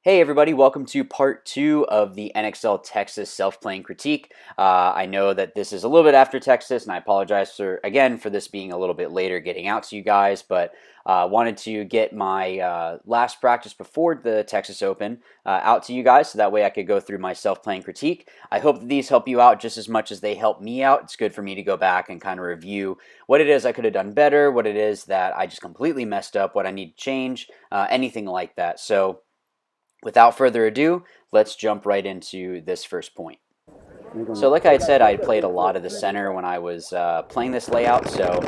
Hey everybody, welcome to part 2 of the NXL Texas self-playing critique. I know that this is a little bit after Texas, and I apologize again for this being a little bit later getting out to you guys, but wanted to get my last practice before the Texas Open out to you guys, so that way I could go through my self-playing critique. I hope that these help you out just as much as they help me out. It's good for me to go back and kind of review what it is I could have done better, what it is that I just completely messed up, what I need to change, anything like that. So without further ado, let's jump right into this first point. So like I had said, I played a lot of the center when I was playing this layout, so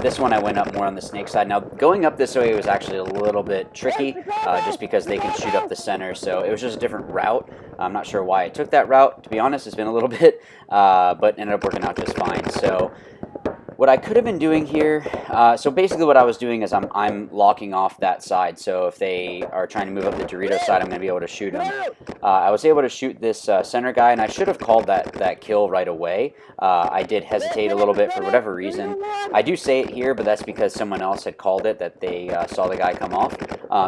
this one I went up more on the snake side. Now, going up this way was actually a little bit tricky, just because they can shoot up the center, so it was just a different route. I'm not sure why I took that route. To be honest, it's been a little bit, but ended up working out just fine. So what I could have been doing here, so basically what I was doing is I'm locking off that side, so if they are trying to move up the Dorito side, I'm going to be able to shoot them. I was able to shoot this center guy, and I should have called that kill right away. I did hesitate a little bit for whatever reason. I do say it here, but that's because someone else had called it, that they saw the guy come off.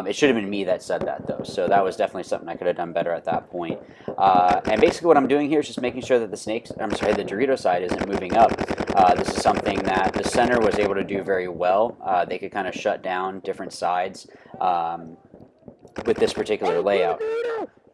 It should have been me that said that, though, so that was definitely something I could have done better at that point. And basically what I'm doing here is just making sure that the Dorito side isn't moving up. This is something that the center was able to do very well. They could kind of shut down different sides with this particular layout.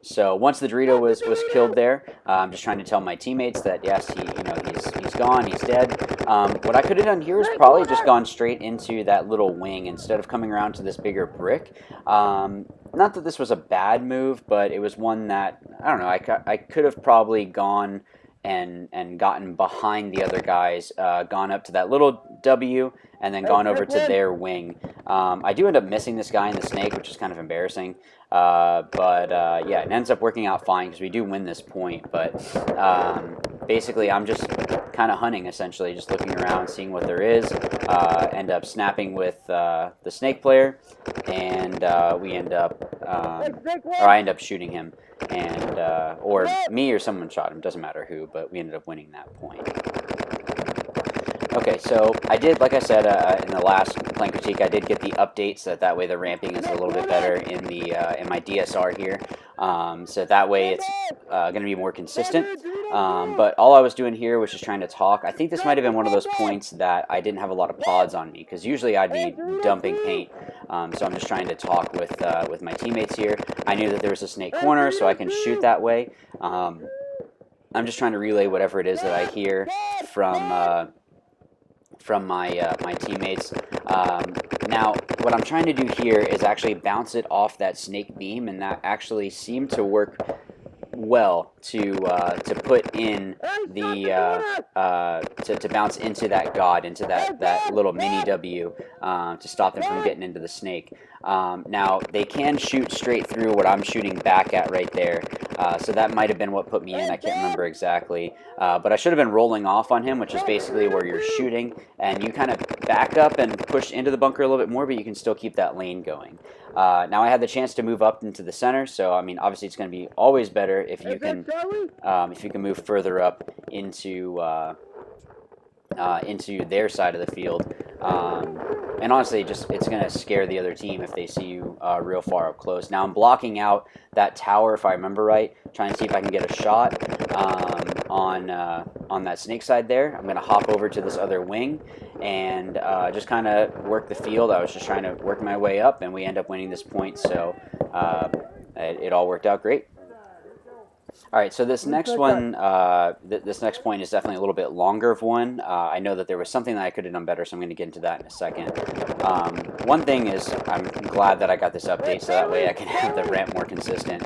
So once the Dorito was killed there, I'm just trying to tell my teammates that yes, he's gone, he's dead. What I could have done here is probably just gone straight into that little wing instead of coming around to this bigger brick. Not that this was a bad move, but it was one that, I don't know, I could have probably gone and gotten behind the other guys, gone up to that little W, and then gone over to their wing. I do end up missing this guy in the snake, which is kind of embarrassing. But yeah, it ends up working out fine because we do win this point. But basically, I'm just kind of hunting, essentially, just looking around, seeing what there is. End up snapping with the snake player, and we end up, or I end up shooting him. And or me or someone shot him, doesn't matter who, but we ended up winning that point. Okay, so I did, like I said in the last playing critique, I did get the updates so that way the ramping is a little bit better in the in my DSR here. So that way it's going to be more consistent. But all I was doing here was just trying to talk. I think this might have been one of those points that I didn't have a lot of pods on me, because usually I'd be dumping paint. So I'm just trying to talk with my teammates here. I knew that there was a snake corner, so I can shoot that way. I'm just trying to relay whatever it is that I hear from my teammates. Now, what I'm trying to do here is actually bounce it off that snake beam, and that actually seemed to work well to put in the to bounce into that god, into that little mini W, to stop them from getting into the snake. Now they can shoot straight through what I'm shooting back at right there, so that might have been what put me in. I can't remember exactly, but I should have been rolling off on him, which is basically where you're shooting and you kind of back up and push into the bunker a little bit more, but you can still keep that lane going. Now I had the chance to move up into the center, so I mean obviously it's going to be always better if you can move further up into their side of the field. And honestly, it's going to scare the other team if they see you real far up close. Now I'm blocking out that tower, if I remember right, trying to see if I can get a shot on that snake side there. I'm going to hop over to this other wing and just kind of work the field. I was just trying to work my way up, and we end up winning this point, so it all worked out great. All right, so this next one, this next point is definitely a little bit longer of one. I know that there was something that I could have done better, so I'm going to get into that in a second. One thing is, I'm glad that I got this update, so that way I can have the ramp more consistent.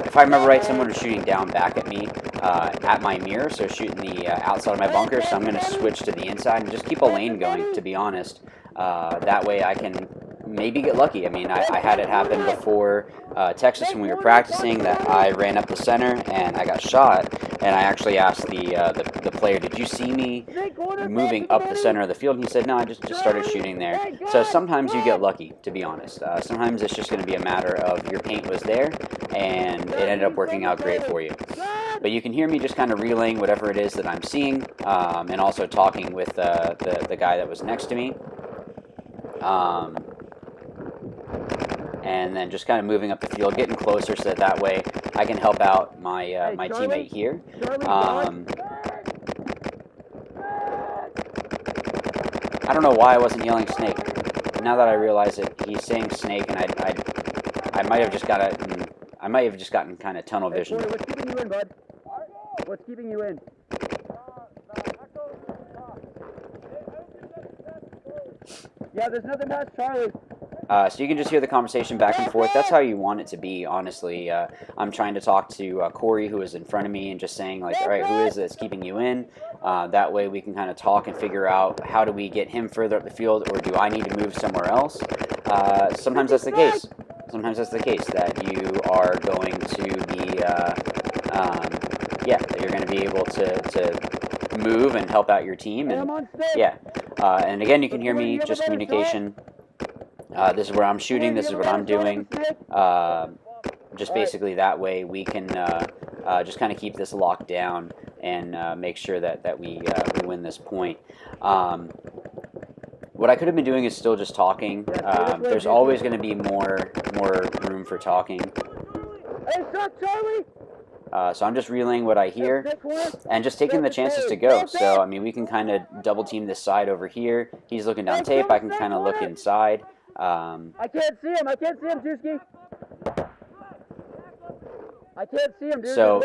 If I remember right, someone was shooting down back at me at my mirror, so shooting the outside of my bunker, so I'm going to switch to the inside and just keep a lane going, to be honest. That way I can maybe get lucky. I mean, I had it happen before Texas when we were practicing, that I ran up the center and I got shot, and I actually asked the player, did you see me moving up the center of the field? And he said, no, I just started shooting there. So sometimes you get lucky, to be honest. Sometimes it's just going to be a matter of your paint was there and it ended up working out great for you. But you can hear me just kind of relaying whatever it is that I'm seeing, and also talking with the guy that was next to me. and then just kind of moving up the field, getting closer so that way I can help out my my teammate here. I don't know why I wasn't yelling snake. Now that I realize it, he's saying snake, and I might have just gotten kind of tunnel vision. Hey, what's keeping you in, bud? What's keeping you in? Yeah, there's nothing past Charlie. So you can just hear the conversation back and forth. That's how you want it to be, honestly. I'm trying to talk to Corey, who is in front of me, and just saying, like, all right, who is this keeping you in? That way we can kind of talk and figure out how do we get him further up the field, or do I need to move somewhere else? Sometimes that's the case. Sometimes that's the case, that you are going to be, yeah, that you're going to be able to move and help out your team. And, yeah. And again, you can hear me, just communication. This is where I'm shooting, this is what I'm doing. Just basically that way we can just kind of keep this locked down and make sure that we win this point. What I could have been doing is still just talking. There's always going to be more room for talking. So I'm just relaying what I hear and just taking the chances to go. So, I mean, we can kind of double team this side over here. He's looking down tape. I can kind of look inside. I can't see him. I can't see him, Drewski. I can't see him, dude. So,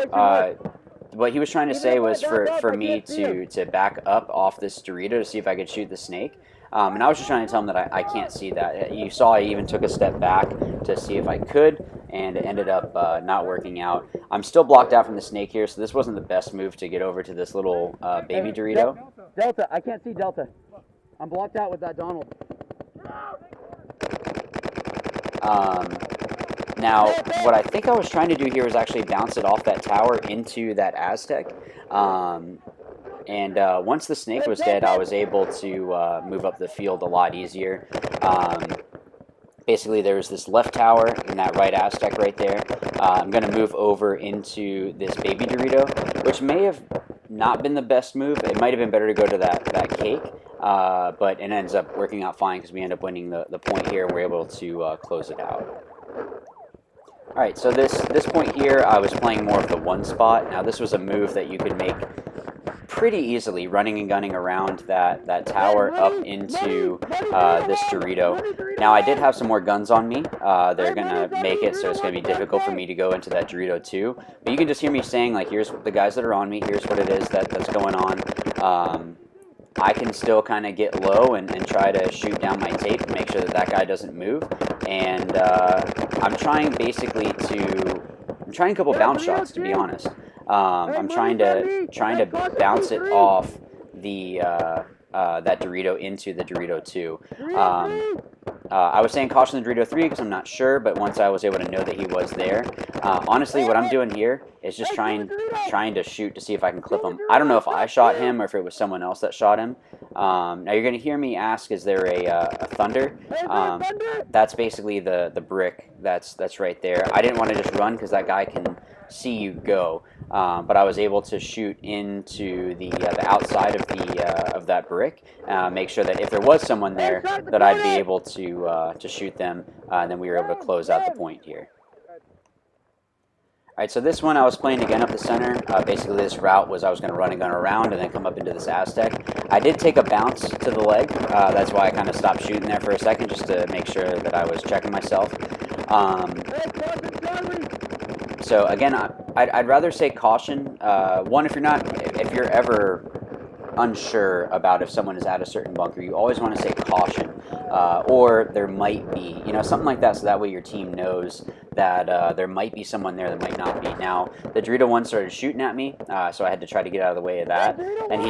what he was trying to say was for me to back up off this Dorito to see if I could shoot the snake. And I was just trying to tell him that I can't see that. You saw I even took a step back to see if I could, and it ended up not working out. I'm still blocked out from the snake here, so this wasn't the best move to get over to this little baby Dorito. Delta, I can't see Delta. I'm blocked out with that Donald. Now, what I think I was trying to do here was actually bounce it off that tower into that Aztec. And once the snake was dead, I was able to move up the field a lot easier. Basically, there was this left tower and that right Aztec right there. I'm going to move over into this baby Dorito, which may have not been the best move. It might have been better to go to that cake, but it ends up working out fine because we end up winning the point here and we're able to close it out. Alright, so this point here, I was playing more of the one spot. Now, this was a move that you could make pretty easily, running and gunning around that tower up into this Dorito. Now, I did have some more guns on me. They're going to make it so it's going to be difficult for me to go into that Dorito too. But you can just hear me saying, like, here's the guys that are on me, here's what it is that's going on. I can still kind of get low and try to shoot down my tape and make sure that guy doesn't move. And I'm trying basically I'm trying a couple bounce shots, to be honest. I'm trying to bounce it off the that Dorito into the Dorito 2. I was saying caution the Dorito 3 because I'm not sure, but once I was able to know that he was there, honestly, what I'm doing here is just trying to shoot to see if I can clip him. I don't know if I shot him or if it was someone else that shot him. Now you're going to hear me ask, is there a thunder? That's basically the brick that's right there. I didn't want to just run because that guy can see you go, but I was able to shoot into the outside of that brick, make sure that if there was someone there, that I'd be able to shoot them, and then we were able to close out the point here. Alright, so this one I was playing again up the center. Basically this route was I was going to run and gun around and then come up into this Aztec. I did take a bounce to the leg. That's why I kind of stopped shooting there for a second, just to make sure that I was checking myself. So again, I'd rather say caution. One, if you're ever unsure about if someone is at a certain bunker, you always want to say caution, or there might be, something like that, so that way your team knows that there might be someone there that might not be. Now, the Dorito 1 started shooting at me, so I had to try to get out of the way of that, and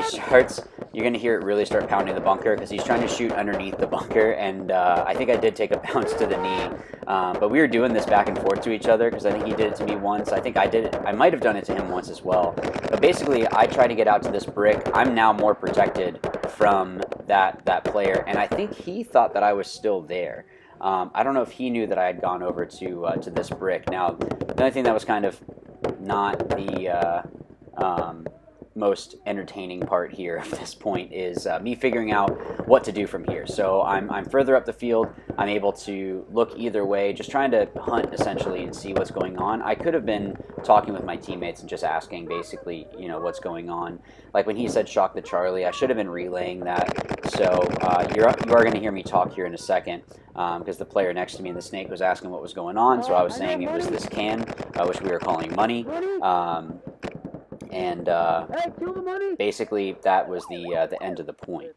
you're going to hear it really start pounding the bunker, because he's trying to shoot underneath the bunker, and I think I did take a bounce to the knee, but we were doing this back and forth to each other, because I think he did it to me once. I think I might have done it to him once as well, but basically, I tried to get out to this brick. I'm now more protected from that player, and I think he thought that I was still there. I don't know if he knew that I had gone over to this brick. Now, the only thing that was kind of not the most entertaining part here at this point is me figuring out what to do from here. So I'm further up the field. I'm able to look either way, just trying to hunt essentially and see what's going on. I could have been talking with my teammates and just asking basically, what's going on. Like when he said shock the Charlie, I should have been relaying that. So you are going to hear me talk here in a second because the player next to me in the snake was asking what was going on. So I was saying it was this can, which we were calling money. Basically that was the end of the point.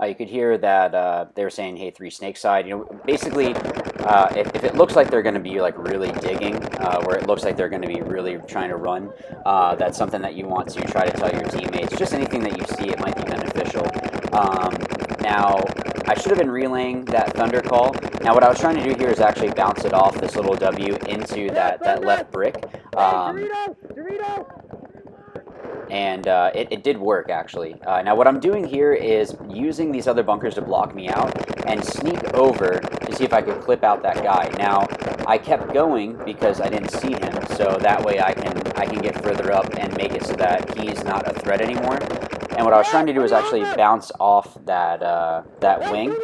You could hear that they were saying, hey, 3 snake side. Basically, if it looks like they're going to be like really digging, where it looks like they're going to be really trying to run, that's something that you want to try to tell your teammates. Just anything that you see, it might be beneficial. Now, I should have been relaying that thunder call. Now, what I was trying to do here is actually bounce it off this little W into that left brick. And it did work, actually. Now, what I'm doing here is using these other bunkers to block me out and sneak over to see if I could clip out that guy. Now, I kept going because I didn't see him, so that way I can get further up and make it so that he's not a threat anymore. And what I was trying to do is actually bounce off that wing,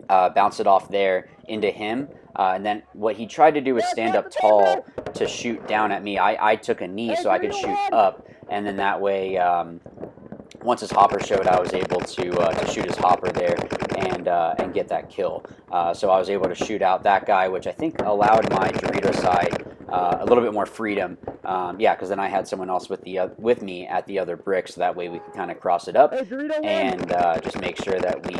bounce it off there into him. And then what he tried to do was stand up tall to shoot down at me. I took a knee so I could shoot up, and then that way, once his hopper showed, I was able to shoot his hopper there and get that kill. So I was able to shoot out that guy, which I think allowed my Dorito side a little bit more freedom. Yeah, because then I had someone else with me at the other brick, so that way we could kind of cross it up and just make sure that we.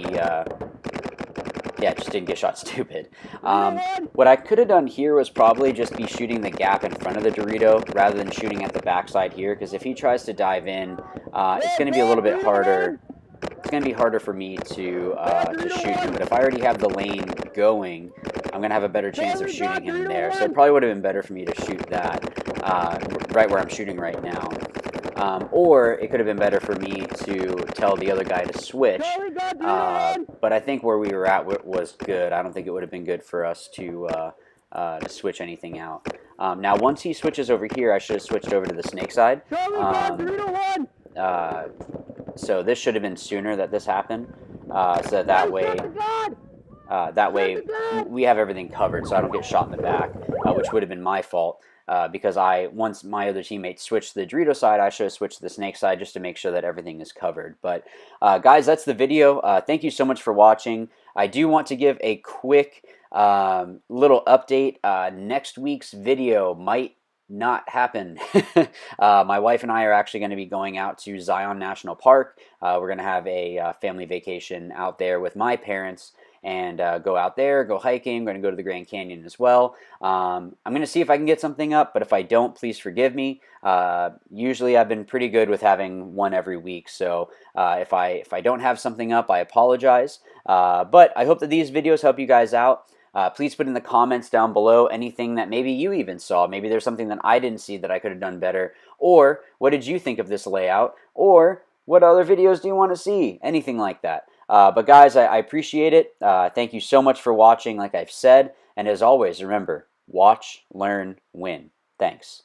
Yeah, just didn't get shot stupid. What I could have done here was probably just be shooting the gap in front of the Dorito rather than shooting at the backside here, because if he tries to dive in, it's going to be a little bit harder. It's going to be harder for me to shoot him. But if I already have the lane going, I'm going to have a better chance of shooting him there. So it probably would have been better for me to shoot that right where I'm shooting right now. Or it could have been better for me to tell the other guy to switch. But I think where we were at was good. I don't think it would have been good for us to switch anything out. Now, once he switches over here, I should have switched over to the snake side. So this should have been sooner that this happened. So that way we have everything covered, so I don't get shot in the back, which would have been my fault. Because once my other teammates switched to the Dorito side, I should have switched to the snake side just to make sure that everything is covered. But guys, that's the video. Thank you so much for watching. I do want to give a quick little update. Next week's video might not happen. My wife and I are actually going to be going out to Zion National Park. We're going to have a family vacation out there with my parents. And go out there, go hiking. I'm going to go to the Grand Canyon as well. I'm going to see if I can get something up, but if I don't, please forgive me. Usually I've been pretty good with having one every week, so if I don't have something up, I apologize. But I hope that these videos help you guys out. Please put in the comments down below anything that maybe you even saw. Maybe there's something that I didn't see that I could have done better. Or what did you think of this layout? Or what other videos do you want to see? Anything like that. But guys, I appreciate it. Thank you so much for watching, like I've said. And as always, remember, watch, learn, win. Thanks.